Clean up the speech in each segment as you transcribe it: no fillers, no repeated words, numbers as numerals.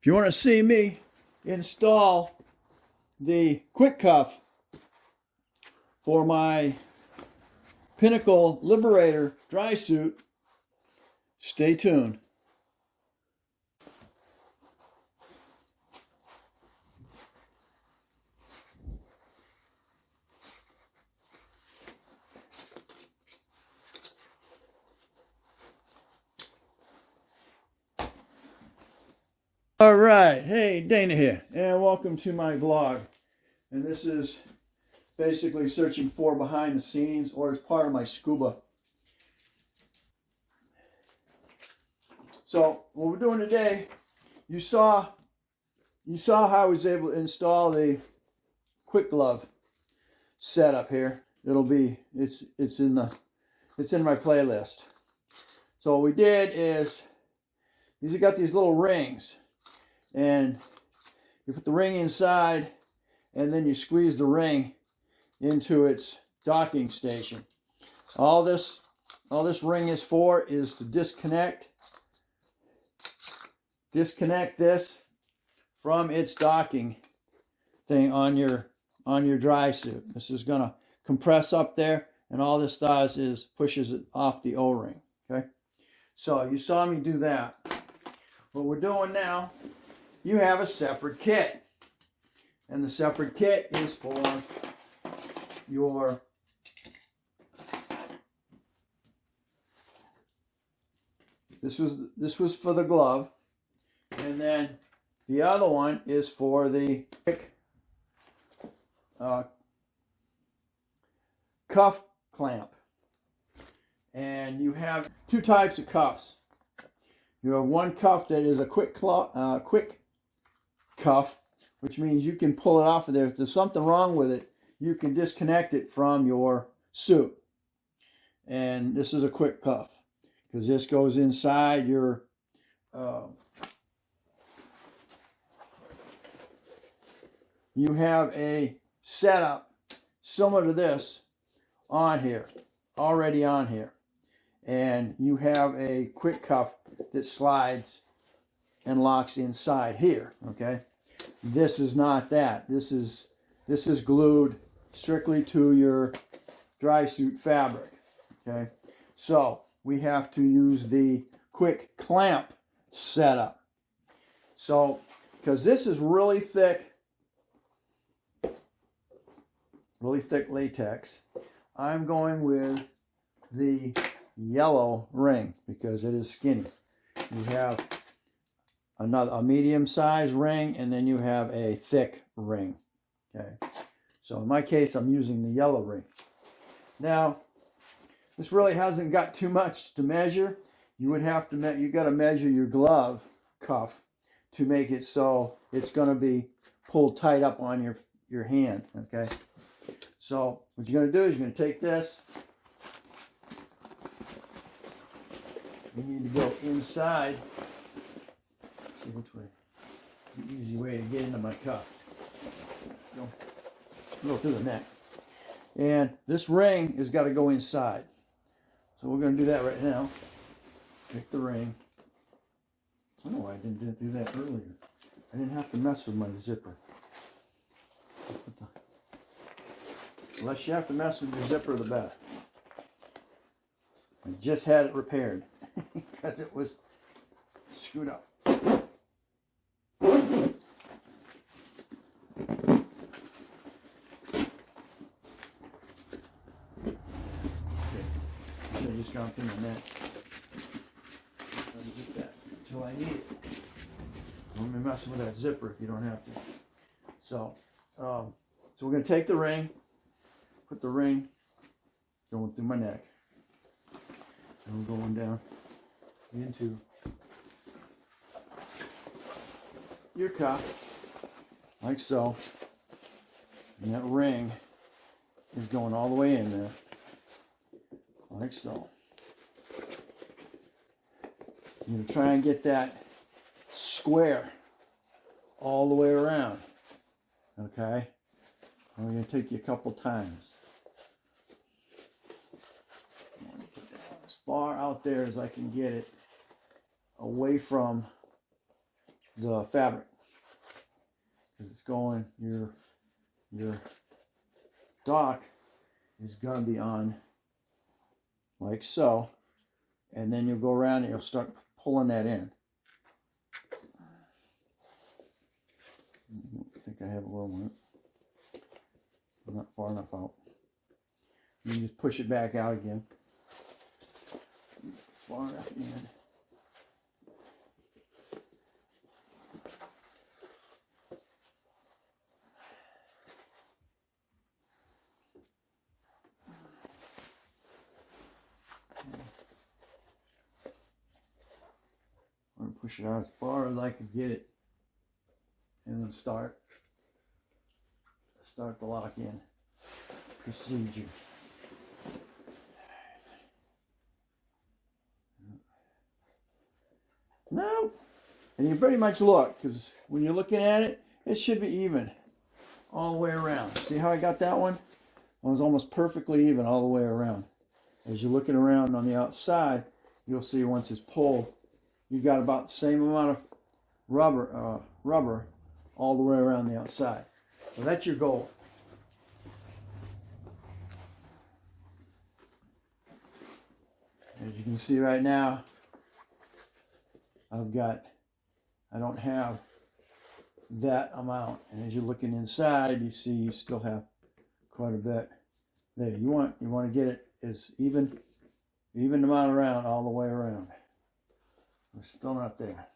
If you want to see me install the quick cuff for my Pinnacle Liberator dry suit, stay tuned. All right, hey, Dana here, and welcome to my vlog. And this is basically searching for behind the scenes, or as part of my scuba. So what we're doing today, you saw how I was able to install the quick glove setup here. It's in my playlist. So what we did is, these have got these little rings. And you put the ring inside, and then you squeeze the ring into its docking station. All this ring is for is to disconnect this from its docking thing on your dry suit. This is gonna compress up there, and all this does is pushes it off the O-ring. Okay, so you saw me do that. What we're doing now, you have a separate kit, and the separate kit is for your this was for the glove, and then the other one is for the quick cuff clamp. And you have two types of cuffs. You have one cuff that is a quick cuff, which means you can pull it off of there. If there's something wrong with it, you can disconnect it from your suit. And this is a quick cuff, because this goes inside your you have a setup similar to this on here, already on here. And you have a quick cuff that slides and locks inside here. Okay, this is not that. This is glued strictly to your dry suit fabric. Okay, so we have to use the quick clamp setup. So because this is really thick latex, I'm going with the yellow ring because it is skinny. You have a medium-sized ring, and then you have a thick ring. Okay, so in my case, I'm using the yellow ring. Now, this really hasn't got too much to measure. You would have to you got to measure your glove cuff to make it so it's going to be pulled tight up on your hand. Okay, so what you're going to do is you're going to take this. You need to go inside. See which way. The easy way to get into my cuff. Go through the neck. And this ring has got to go inside. So we're going to do that right now. Take the ring. I don't know why I didn't do that earlier. I didn't have to mess with my zipper. The less you have to mess with your zipper, the better. I just had it repaired because it was screwed up. Okay. I should have just gone through my neck. Let me get that until I need it. Don't be messing with that zipper if you don't have to. So we're going to take the ring, put the ring going through my neck. And we're going down into your cuff, like so. And that ring is going all the way in there, like so. You're going to try and get that square all the way around. Okay? I'm going to take you a couple times. As far out there as I can get it, away from the fabric, because it's going, your dock is going to be on like so, and then you'll go around and you'll start pulling that in. I think I have a little one. I'm not far enough out. You can just push it back out again. Far enough in. I'm going to push it out as far as I can get it, and then start the lock-in procedure. No, and you pretty much look, because when you're looking at it, it should be even all the way around. See how I got that one? It was almost perfectly even all the way around. As you're looking around on the outside, you'll see once it's pulled, you got about the same amount of rubber all the way around the outside. So that's your goal. As you can see right now, I don't have that amount. And as you're looking inside, you see you still have quite a bit there. You want to get it as even amount around all the way around. We're still not there.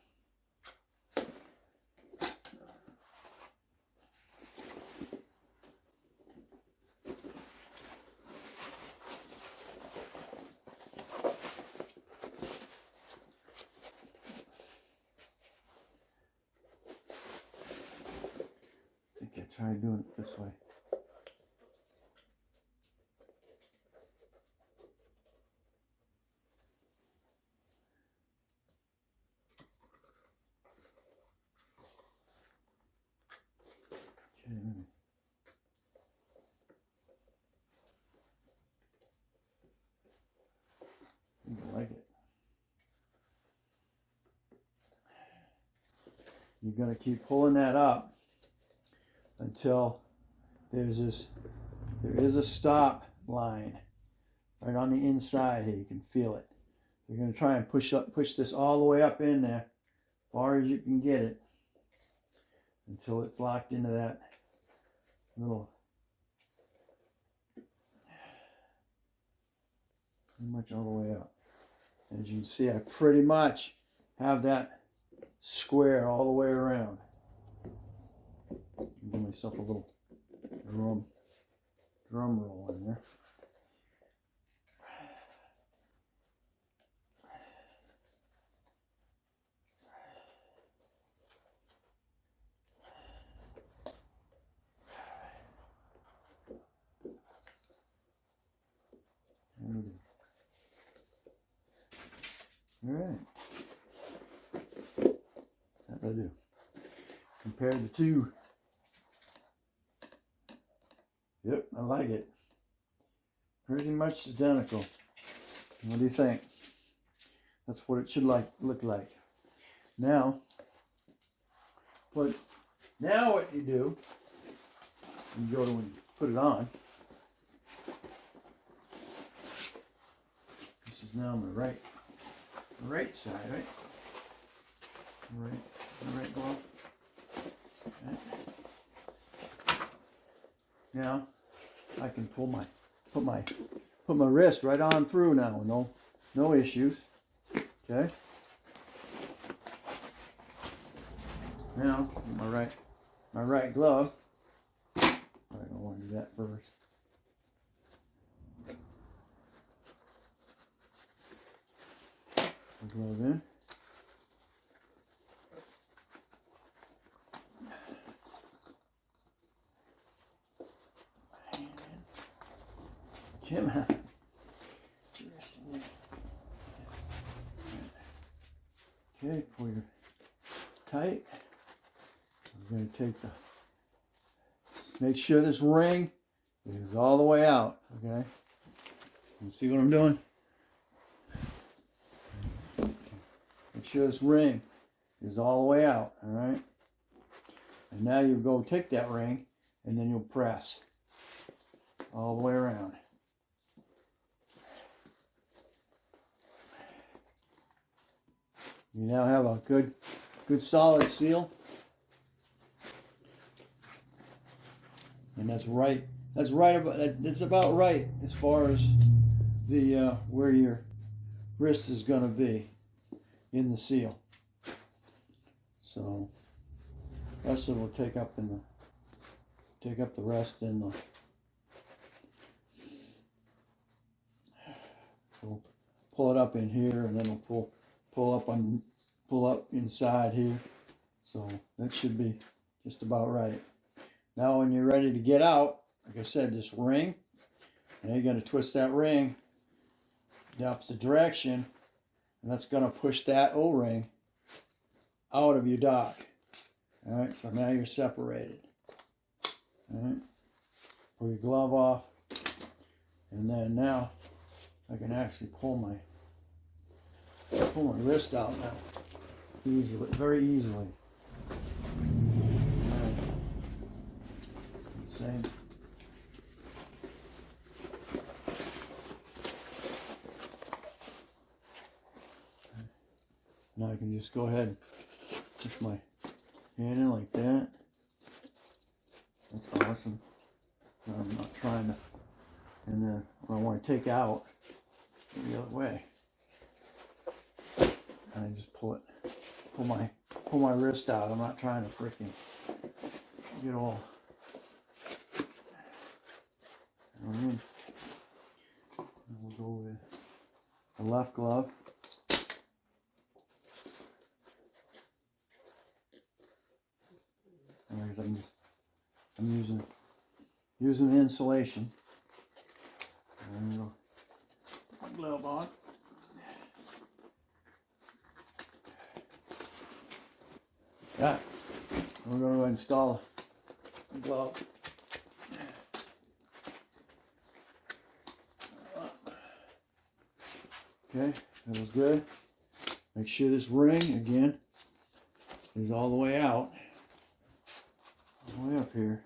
I think I tried doing it this way. I like it. You're going to keep pulling that up until there is a stop line right on the inside here. You can feel it. You're going to try and push this all the way up in there, as far as you can get it, until it's locked into that little, pretty much all the way up. As you can see, I pretty much have that square all the way around. Give myself a little drum roll in there. All right. That's what I do. Compare the two. Yep, I like it. Pretty much identical. What do you think? That's what it should look like. Now what you do, you go to and put it on. This is now my right side, right? Right glove. Okay. Now I can put my wrist right on through now. No issues. Okay. Now my right glove. I don't want to do that first. Glove in. Come on. Okay, pull your tight. I'm going to take make sure this ring is all the way out. Okay. You see what I'm doing? Make sure this ring is all the way out, all right? And now you go take that ring, and then you'll press all the way around. You now have a good solid seal. And that's about right as far as the where your wrist is going to be in the seal. So rest of it will take up the rest in the. We'll pull it up in here, and then we'll pull up inside here. So that should be just about right. Now when you're ready to get out, like I said, this ring, now you're going to twist that ring the opposite direction, and that's going to push that O-ring out of your dock. All right, so now you're separated. All right, pull your glove off, and then now I can actually pull my wrist out now, easily, very easily. Same. Now I can just go ahead and push my hand in like that. That's awesome. I'm not trying to, and then when I want to take out, go the other way. And I just pull my wrist out. I'm not trying to freaking get all. And we'll go with the left glove. I'm using the insulation. And I'm going to put my glove on. Yeah, we're going to install a glove. Okay, that was good. Make sure this ring, again, is all the way out. All the way up here.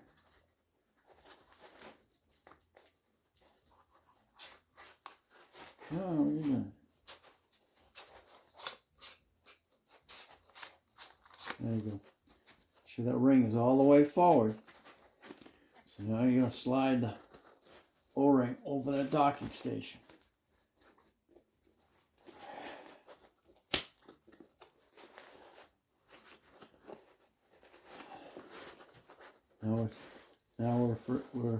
Oh, what are you doing? There you go. Make sure that ring is all the way forward. So now you're going to slide the O-ring over that docking station. Now we're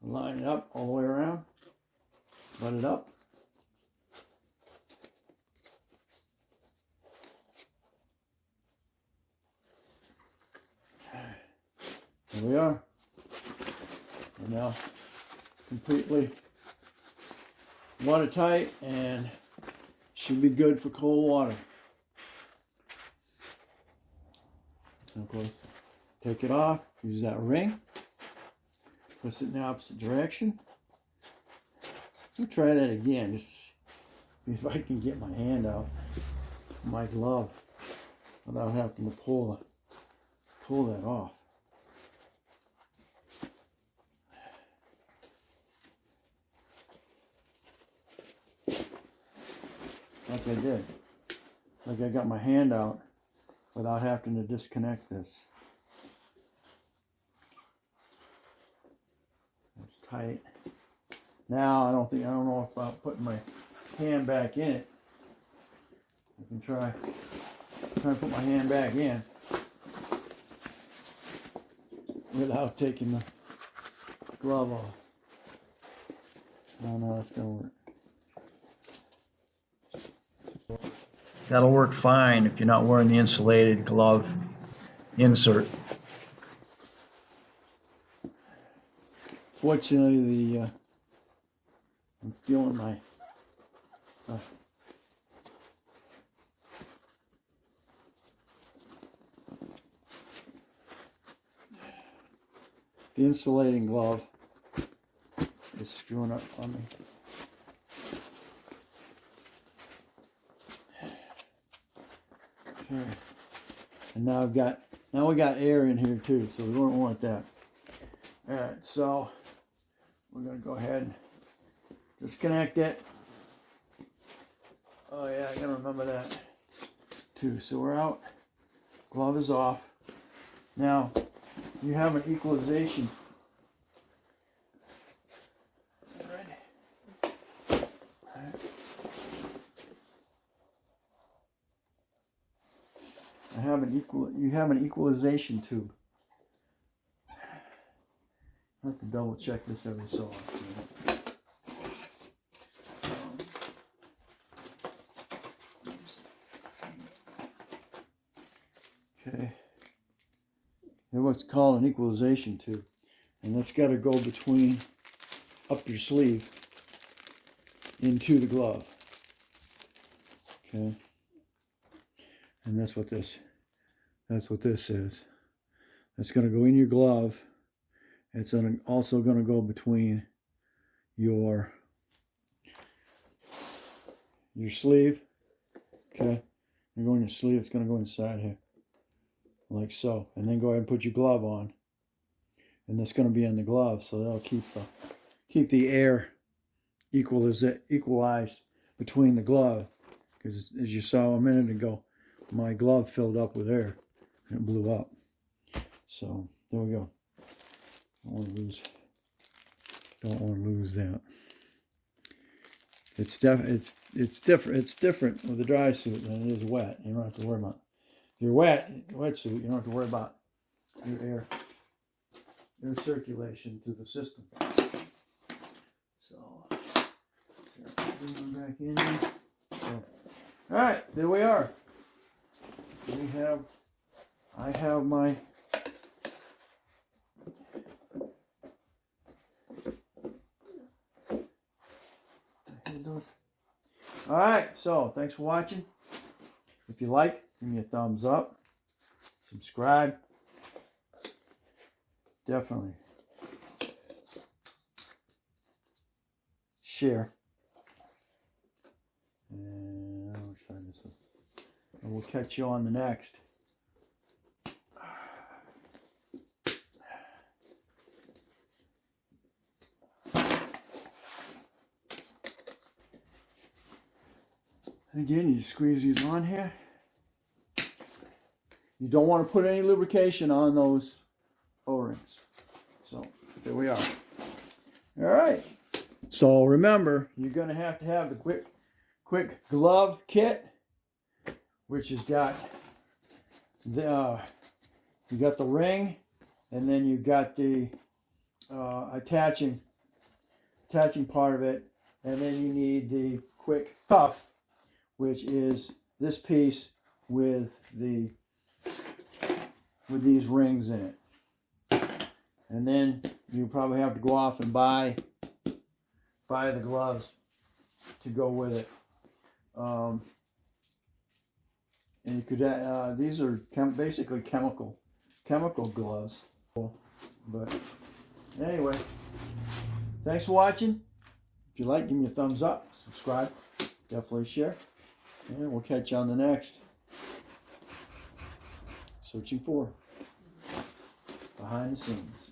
line it up all the way around. Let it up. There we are. We're now completely watertight and should be good for cold water. Of course, take it off, use that ring, twist it in the opposite direction. I'll try that again just to see if I can get my hand out of my glove without having to pull that off. Like I did. Like I got my hand out without having to disconnect this. It's tight. Now I don't know about putting my hand back in it. I can try to put my hand back in without taking the glove off. I don't know how it's gonna work. That'll work fine if you're not wearing the insulated glove insert. Fortunately, I'm feeling my the insulating glove is screwing up on me. Okay. And now we got air in here too, so we don't want that. All right, so we're gonna go ahead and disconnect it. Oh yeah, I gotta remember that too. So we're out. Glove is off. Now you have an equalization. You have an equalization tube. I have to double check this every so often. Okay. Here's what's called an equalization tube. And that's got to go between up your sleeve into the glove. Okay. And that's what this is. It's going to go in your glove. It's also going to go between your sleeve. Okay. You're going your sleeve. It's going to go inside here, like so. And then go ahead and put your glove on. And that's going to be in the glove, so that'll keep the air equalized between the glove. Because as you saw a minute ago, my glove filled up with air and it blew up. So there we go. Don't want to lose that. It's different. It's different with a dry suit than it is wet. You don't have to worry about. If you're wetsuit, you don't have to worry about your air circulation through the system. So bring them back in. So, all right, there we are. I have my all right, so thanks for watching. If you like, give me a thumbs up, subscribe, definitely share, and I'll try this one. And we'll catch you on the next. Again, you squeeze these on here. You don't want to put any lubrication on those O-rings. So there we are. All right. So remember, you're going to have the quick glove kit, which has got the you got the ring, and then you've got the attaching part of it, and then you need the quick cuff, which is this piece with these rings in it. And then you probably have to go off and buy the gloves to go with it. And you could these are basically chemical gloves. But anyway, thanks for watching. If you like, give me a thumbs up, subscribe, definitely share. And we'll catch you on the next. Searching for Behind the Scenes.